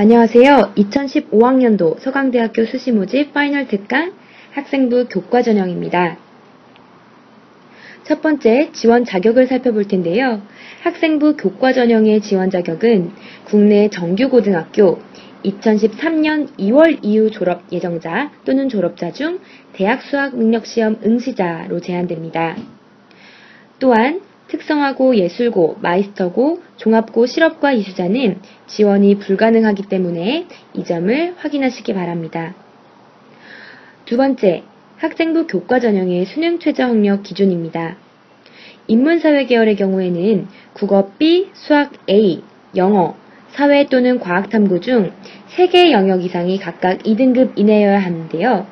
안녕하세요. 2015학년도 서강대학교 수시모집 파이널 특강 학생부 교과 전형입니다. 첫 번째, 지원 자격을 살펴볼 텐데요. 학생부 교과 전형의 지원 자격은 국내 정규고등학교 2013년 2월 이후 졸업 예정자 또는 졸업자 중 대학 수학 능력시험 응시자로 제한됩니다. 또한 특성화고, 예술고, 마이스터고, 종합고, 실업과 이수자는 지원이 불가능하기 때문에 이 점을 확인하시기 바랍니다. 두 번째, 학생부 교과 전형의 수능 최저 학력 기준입니다. 인문사회 계열의 경우에는 국어 B, 수학 A, 영어, 사회 또는 과학탐구 중 3개 영역 이상이 각각 2등급 이내여야 하는데요.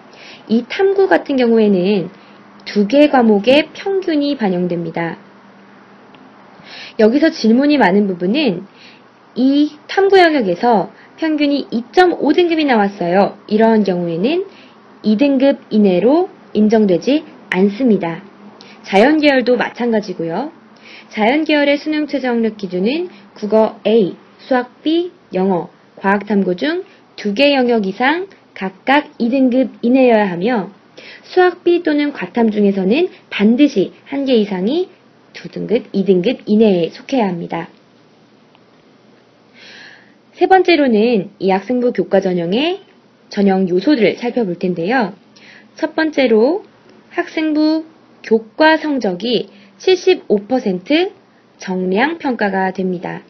이 탐구 같은 경우에는 2개 과목의 평균이 반영됩니다. 여기서 질문이 많은 부분은 이 탐구 영역에서 평균이 2.5등급이 나왔어요. 이러한 경우에는 2등급 이내로 인정되지 않습니다. 자연계열도 마찬가지고요. 자연계열의 수능 최저 학력 기준은 국어 A, 수학 B, 영어, 과학탐구 중 2개 영역 이상 각각 2등급 이내여야 하며 수학 B 또는 과탐 중에서는 반드시 1개 이상이 2등급, 2등급 이내에 속해야 합니다. 세 번째로는 이 학생부 교과 전형의 전형 요소들을 살펴볼 텐데요. 첫 번째로 학생부 교과 성적이 75% 정량 평가가 됩니다.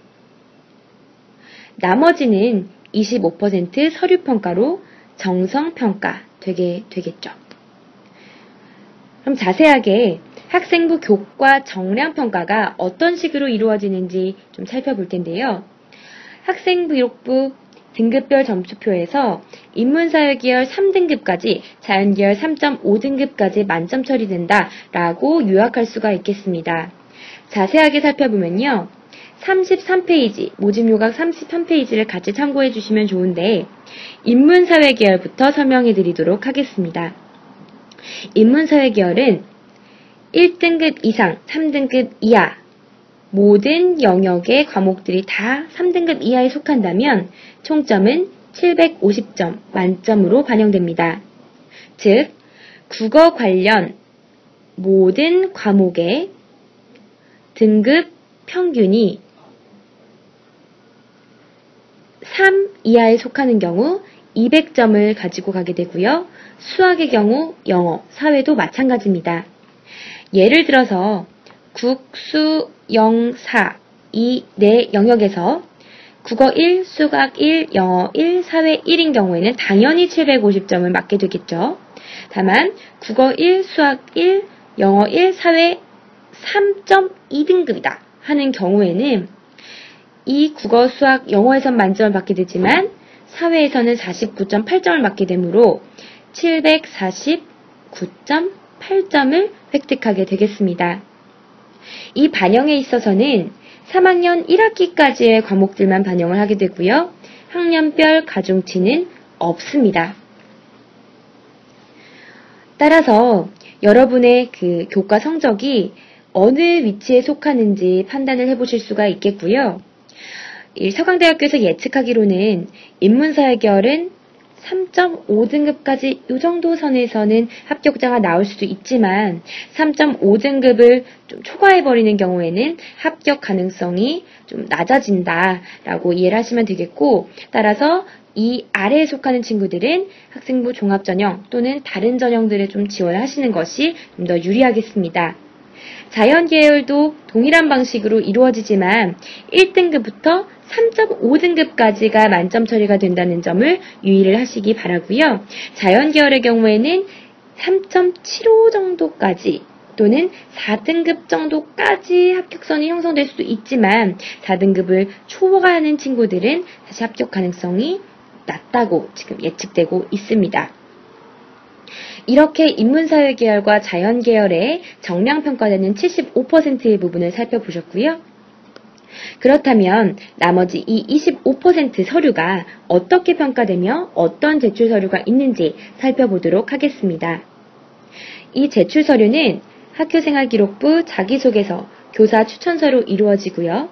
나머지는 25% 서류 평가로 정성 평가 되게 되겠죠. 그럼 자세하게 학생부 교과 정량 평가가 어떤 식으로 이루어지는지 좀 살펴볼 텐데요. 학생부 기록부 등급별 점수표에서 인문사회 계열 3등급까지, 자연계열 3.5등급까지 만점 처리된다 라고 요약할 수가 있겠습니다. 자세하게 살펴보면요. 33페이지, 모집 요각 33페이지를 같이 참고해 주시면 좋은데 인문사회 계열부터 설명해 드리도록 하겠습니다. 인문사회 계열은 1등급 이상, 3등급 이하 모든 영역의 과목들이 다 3등급 이하에 속한다면 총점은 750점 만점으로 반영됩니다. 즉, 국어 관련 모든 과목의 등급 평균이 3 이하에 속하는 경우 200점을 가지고 가게 되고요. 수학의 경우 영어, 사회도 마찬가지입니다. 예를 들어서 국, 수, 영, 사 이 네 영역에서 국어 1, 수학 1, 영어 1, 사회 1인 경우에는 당연히 750점을 맞게 되겠죠. 다만 국어 1, 수학 1, 영어 1, 사회 3.2등급이다 하는 경우에는 이 국어, 수학, 영어에선 만점을 받게 되지만 사회에서는 49.8점을 맞게 되므로 749.8점을 획득하게 되겠습니다. 이 반영에 있어서는 3학년 1학기까지의 과목들만 반영을 하게 되고요. 학년별 가중치는 없습니다. 따라서 여러분의 그 교과 성적이 어느 위치에 속하는지 판단을 해보실 수가 있겠고요. 서강대학교에서 예측하기로는 인문사회 계열은 3.5등급까지 이 정도 선에서는 합격자가 나올 수도 있지만 3.5등급을 좀 초과해버리는 경우에는 합격 가능성이 좀 낮아진다라고 이해를 하시면 되겠고, 따라서 이 아래에 속하는 친구들은 학생부 종합전형 또는 다른 전형들에 좀 지원을 하시는 것이 좀 더 유리하겠습니다. 자연계열도 동일한 방식으로 이루어지지만 1등급부터 3.5등급까지가 만점 처리가 된다는 점을 유의를 하시기 바라고요. 자연계열의 경우에는 3.75 정도까지 또는 4등급 정도까지 합격선이 형성될 수도 있지만 4등급을 초과하는 친구들은 사실 합격 가능성이 낮다고 지금 예측되고 있습니다. 이렇게 인문사회 계열과 자연 계열의 정량 평가되는 75%의 부분을 살펴보셨고요. 그렇다면 나머지 이 25% 서류가 어떻게 평가되며 어떤 제출 서류가 있는지 살펴보도록 하겠습니다. 이 제출 서류는 학교생활기록부 자기소개서, 교사 추천서로 이루어지고요.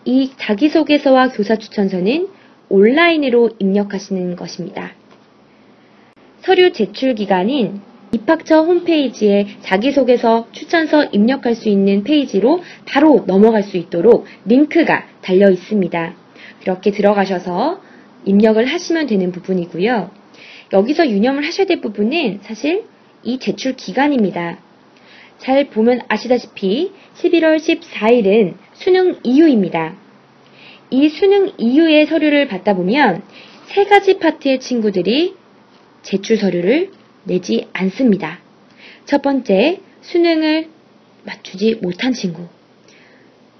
이 자기소개서와 교사 추천서는 온라인으로 입력하시는 것입니다. 서류 제출 기간인 입학처 홈페이지에 자기소개서, 추천서 입력할 수 있는 페이지로 바로 넘어갈 수 있도록 링크가 달려 있습니다. 그렇게 들어가셔서 입력을 하시면 되는 부분이고요. 여기서 유념을 하셔야 될 부분은 사실 이 제출 기간입니다. 잘 보면 아시다시피 11월 14일은 수능 이후입니다. 이 수능 이후의 서류를 받다 보면 세 가지 파트의 친구들이 제출 서류를 내지 않습니다. 첫 번째, 수능을 맞추지 못한 친구.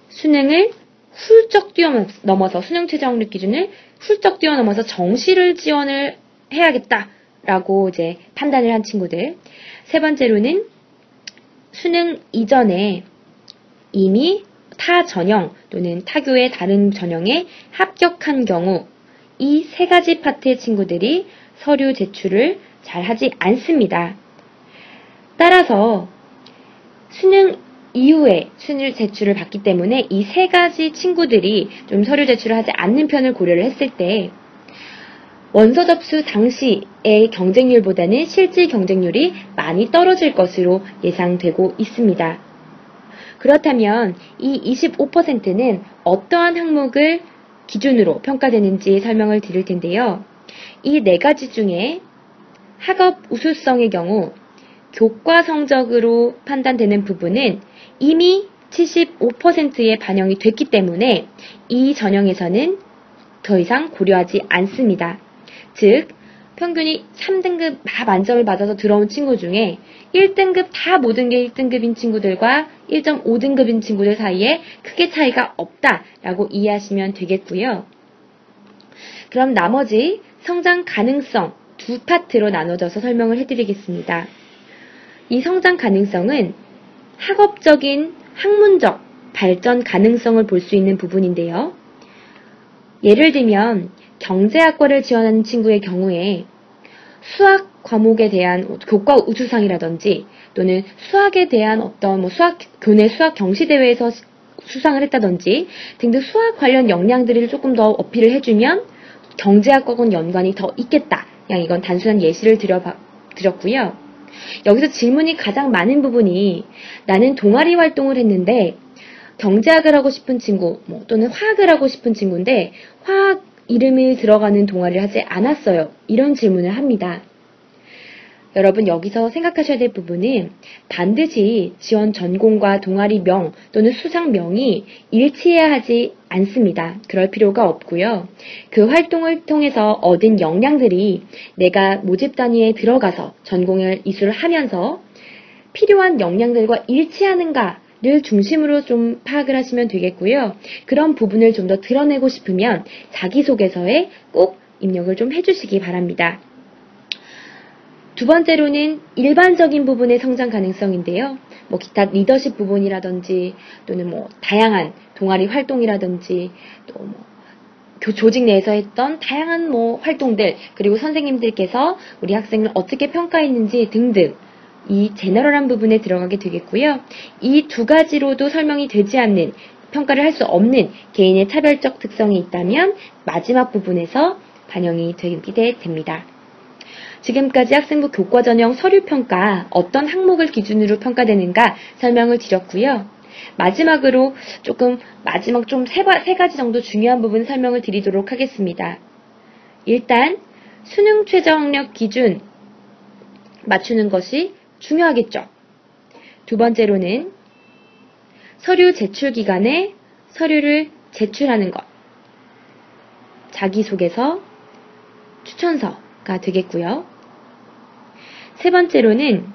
수능을 훌쩍 뛰어넘어서 수능 최저학력 기준을 훌쩍 뛰어넘어서 정시를 지원을 해야겠다라고 이제 판단을 한 친구들. 세 번째로는 수능 이전에 이미 타 전형 또는 타교의 다른 전형에 합격한 경우 이 세 가지 파트의 친구들이 서류 제출을 잘 하지 않습니다. 따라서 수능 이후에 수능 제출을 받기 때문에 이 세 가지 친구들이 좀 서류 제출을 하지 않는 편을 고려를 했을 때 원서 접수 당시의 경쟁률보다는 실질 경쟁률이 많이 떨어질 것으로 예상되고 있습니다. 그렇다면 이 25%는 어떠한 항목을 기준으로 평가되는지 설명을 드릴 텐데요. 이 네 가지 중에 학업 우수성의 경우 교과 성적으로 판단되는 부분은 이미 75%에 반영이 됐기 때문에 이 전형에서는 더 이상 고려하지 않습니다. 즉, 평균이 3등급 다 만점을 받아서 들어온 친구 중에 1등급 다 모든 게 1등급인 친구들과 1.5등급인 친구들 사이에 크게 차이가 없다라고 이해하시면 되겠고요. 그럼 나머지 성장 가능성 두 파트로 나눠져서 설명을 해드리겠습니다. 이 성장 가능성은 학업적인 학문적 발전 가능성을 볼 수 있는 부분인데요. 예를 들면 경제학과를 지원하는 친구의 경우에 수학 과목에 대한 교과 우수상이라든지 또는 수학에 대한 어떤 교내 수학 경시대회에서 수상을 했다든지 등등 수학 관련 역량들을 조금 더 어필을 해주면 경제학과하고는 연관이 더 있겠다. 그냥 이건 단순한 예시를 드렸고요. 여기서 질문이 가장 많은 부분이 나는 동아리 활동을 했는데 경제학을 하고 싶은 친구 또는 화학을 하고 싶은 친구인데 화학 이름이 들어가는 동아리를 하지 않았어요. 이런 질문을 합니다. 여러분 여기서 생각하셔야 될 부분은 반드시 지원 전공과 동아리명 또는 수상명이 일치해야 하지 않습니다. 그럴 필요가 없고요. 그 활동을 통해서 얻은 역량들이 내가 모집 단위에 들어가서 전공을 이수를 하면서 필요한 역량들과 일치하는가를 중심으로 좀 파악을 하시면 되겠고요. 그런 부분을 좀 더 드러내고 싶으면 자기소개서에 꼭 입력을 좀 해주시기 바랍니다. 두 번째로는 일반적인 부분의 성장 가능성인데요. 기타 리더십 부분이라든지 또는 다양한 동아리 활동이라든지 또 조직 내에서 했던 다양한 활동들 그리고 선생님들께서 우리 학생을 어떻게 평가했는지 등등 이 제너럴한 부분에 들어가게 되겠고요. 이 두 가지로도 설명이 되지 않는 평가를 할 수 없는 개인의 차별적 특성이 있다면 마지막 부분에서 반영이 되게 됩니다. 지금까지 학생부 교과 전형 서류평가 어떤 항목을 기준으로 평가되는가 설명을 드렸고요. 마지막으로 마지막 세 가지 정도 중요한 부분 설명을 드리도록 하겠습니다. 일단 수능 최저학력 기준 맞추는 것이 중요하겠죠. 두 번째로는 서류 제출 기간에 서류를 제출하는 것, 자기소개서, 추천서가 되겠고요. 세 번째로는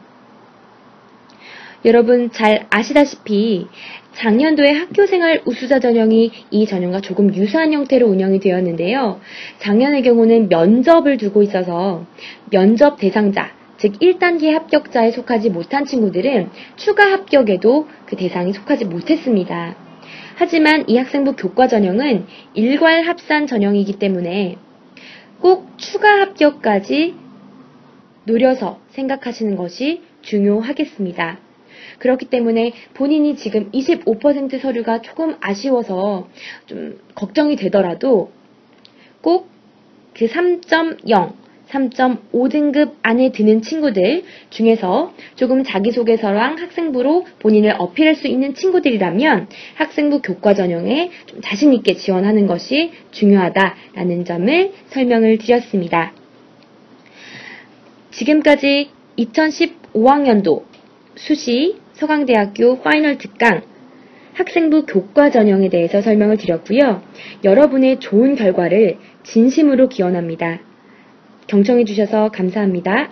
여러분 잘 아시다시피 작년도에 학교생활 우수자 전형이 이 전형과 조금 유사한 형태로 운영이 되었는데요. 작년의 경우는 면접을 두고 있어서 면접 대상자, 즉 1단계 합격자에 속하지 못한 친구들은 추가 합격에도 그 대상이 속하지 못했습니다. 하지만 이 학생부 교과 전형은 일괄 합산 전형이기 때문에 꼭 추가 합격까지 노려서 생각하시는 것이 중요하겠습니다. 그렇기 때문에 본인이 지금 25% 서류가 조금 아쉬워서 좀 걱정이 되더라도 꼭 그 3.0, 3.5등급 안에 드는 친구들 중에서 조금 자기소개서랑 학생부로 본인을 어필할 수 있는 친구들이라면 학생부 교과 전형에 좀 자신있게 지원하는 것이 중요하다라는 점을 설명을 드렸습니다. 지금까지 2015학년도 수시 서강대학교 파이널 특강 학생부 교과 전형에 대해서 설명을 드렸고요. 여러분의 좋은 결과를 진심으로 기원합니다. 경청해 주셔서 감사합니다.